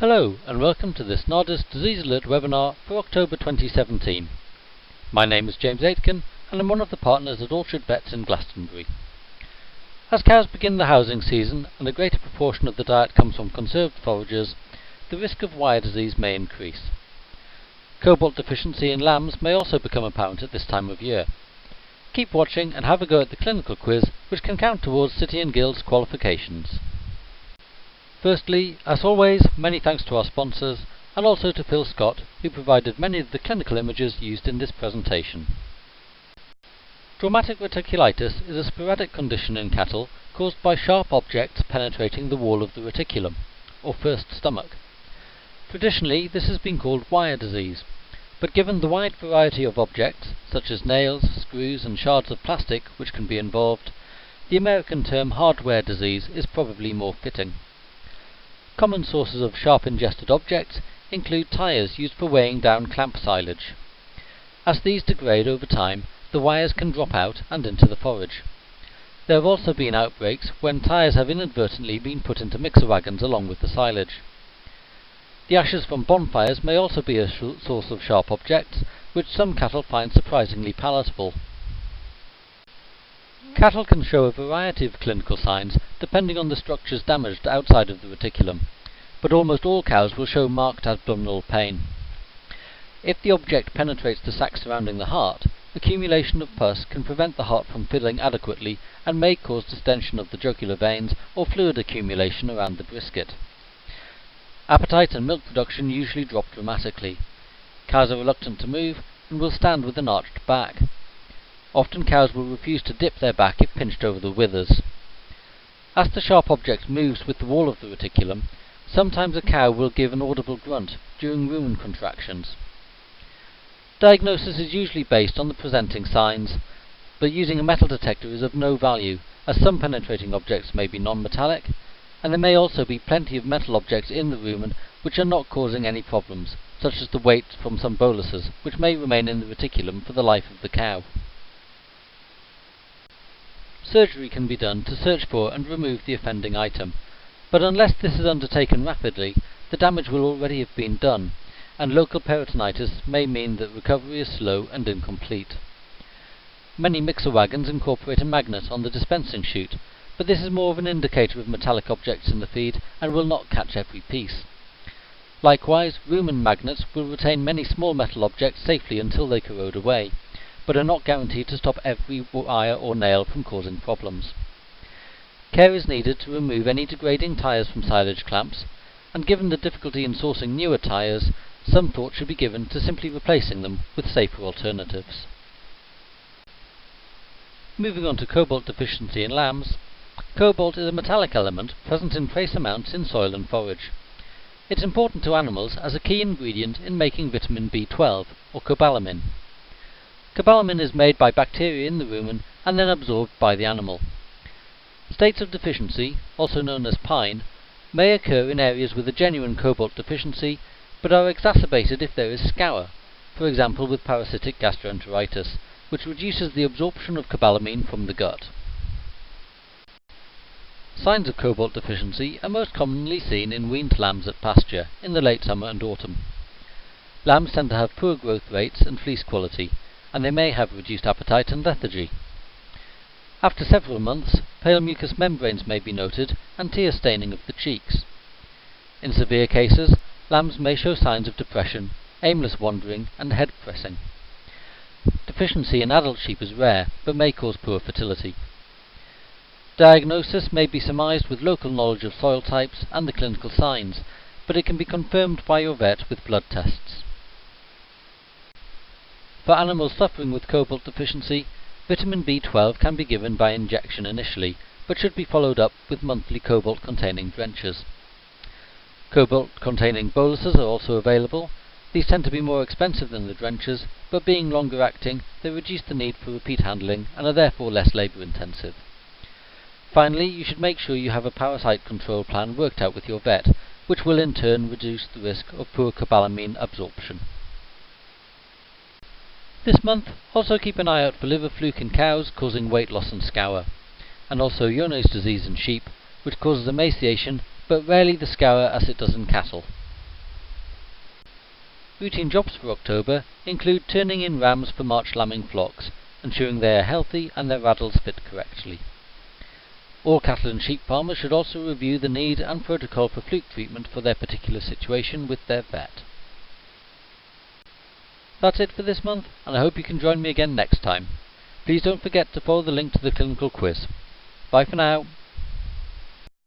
Hello and welcome to this NARDIS Disease Alert webinar for October 2017. My name is James Aitken and I'm one of the partners at Orchard Vets in Glastonbury. As cows begin the housing season and a greater proportion of the diet comes from conserved foragers, the risk of wire disease may increase. Cobalt deficiency in lambs may also become apparent at this time of year. Keep watching and have a go at the clinical quiz, which can count towards City and Guilds qualifications. Firstly, as always, many thanks to our sponsors, and also to Phil Scott, who provided many of the clinical images used in this presentation. Traumatic reticulitis is a sporadic condition in cattle caused by sharp objects penetrating the wall of the reticulum, or first stomach. Traditionally, this has been called wire disease, but given the wide variety of objects, such as nails, screws and shards of plastic which can be involved, the American term hardware disease is probably more fitting. Common sources of sharp ingested objects include tyres used for weighing down clamp silage. As these degrade over time, the wires can drop out and into the forage. There have also been outbreaks when tyres have inadvertently been put into mixer wagons along with the silage. The ashes from bonfires may also be a source of sharp objects, which some cattle find surprisingly palatable. Cattle can show a variety of clinical signs depending on the structures damaged outside of the reticulum, but almost all cows will show marked abdominal pain. If the object penetrates the sac surrounding the heart, accumulation of pus can prevent the heart from filling adequately and may cause distension of the jugular veins or fluid accumulation around the brisket. Appetite and milk production usually drop dramatically. Cows are reluctant to move and will stand with an arched back. Often cows will refuse to dip their back if pinched over the withers. As the sharp object moves with the wall of the reticulum, sometimes a cow will give an audible grunt during rumen contractions. Diagnosis is usually based on the presenting signs, but using a metal detector is of no value, as some penetrating objects may be non-metallic, and there may also be plenty of metal objects in the rumen which are not causing any problems, such as the weight from some boluses, which may remain in the reticulum for the life of the cow. Surgery can be done to search for and remove the offending item, but unless this is undertaken rapidly, the damage will already have been done, and local peritonitis may mean that recovery is slow and incomplete. Many mixer wagons incorporate a magnet on the dispensing chute, but this is more of an indicator of metallic objects in the feed and will not catch every piece. Likewise, rumen magnets will retain many small metal objects safely until they corrode away, but are not guaranteed to stop every wire or nail from causing problems. Care is needed to remove any degrading tyres from silage clamps, and given the difficulty in sourcing newer tyres, some thought should be given to simply replacing them with safer alternatives. Moving on to cobalt deficiency in lambs, cobalt is a metallic element present in trace amounts in soil and forage. It's important to animals as a key ingredient in making vitamin B12, or cobalamin. Cobalamin is made by bacteria in the rumen and then absorbed by the animal. States of deficiency, also known as pine, may occur in areas with a genuine cobalt deficiency, but are exacerbated if there is scour, for example with parasitic gastroenteritis, which reduces the absorption of cobalamin from the gut. Signs of cobalt deficiency are most commonly seen in weaned lambs at pasture in the late summer and autumn. Lambs tend to have poor growth rates and fleece quality, and they may have reduced appetite and lethargy. After several months, pale mucous membranes may be noted and tear staining of the cheeks. In severe cases, lambs may show signs of depression, aimless wandering and head pressing. Deficiency in adult sheep is rare, but may cause poor fertility. Diagnosis may be surmised with local knowledge of soil types and the clinical signs, but it can be confirmed by your vet with blood tests. For animals suffering with cobalt deficiency, vitamin B12 can be given by injection initially, but should be followed up with monthly cobalt-containing drenches. Cobalt-containing boluses are also available. These tend to be more expensive than the drenches, but being longer acting, they reduce the need for repeat handling and are therefore less labour-intensive. Finally, you should make sure you have a parasite control plan worked out with your vet, which will in turn reduce the risk of poor cobalamin absorption. This month, also keep an eye out for liver fluke in cows causing weight loss and scour, and also Johne's disease in sheep, which causes emaciation but rarely the scour as it does in cattle. Routine jobs for October include turning in rams for March lambing flocks, ensuring they are healthy and their raddles fit correctly. All cattle and sheep farmers should also review the need and protocol for fluke treatment for their particular situation with their vet. That's it for this month, and I hope you can join me again next time. Please don't forget to follow the link to the clinical quiz. Bye for now.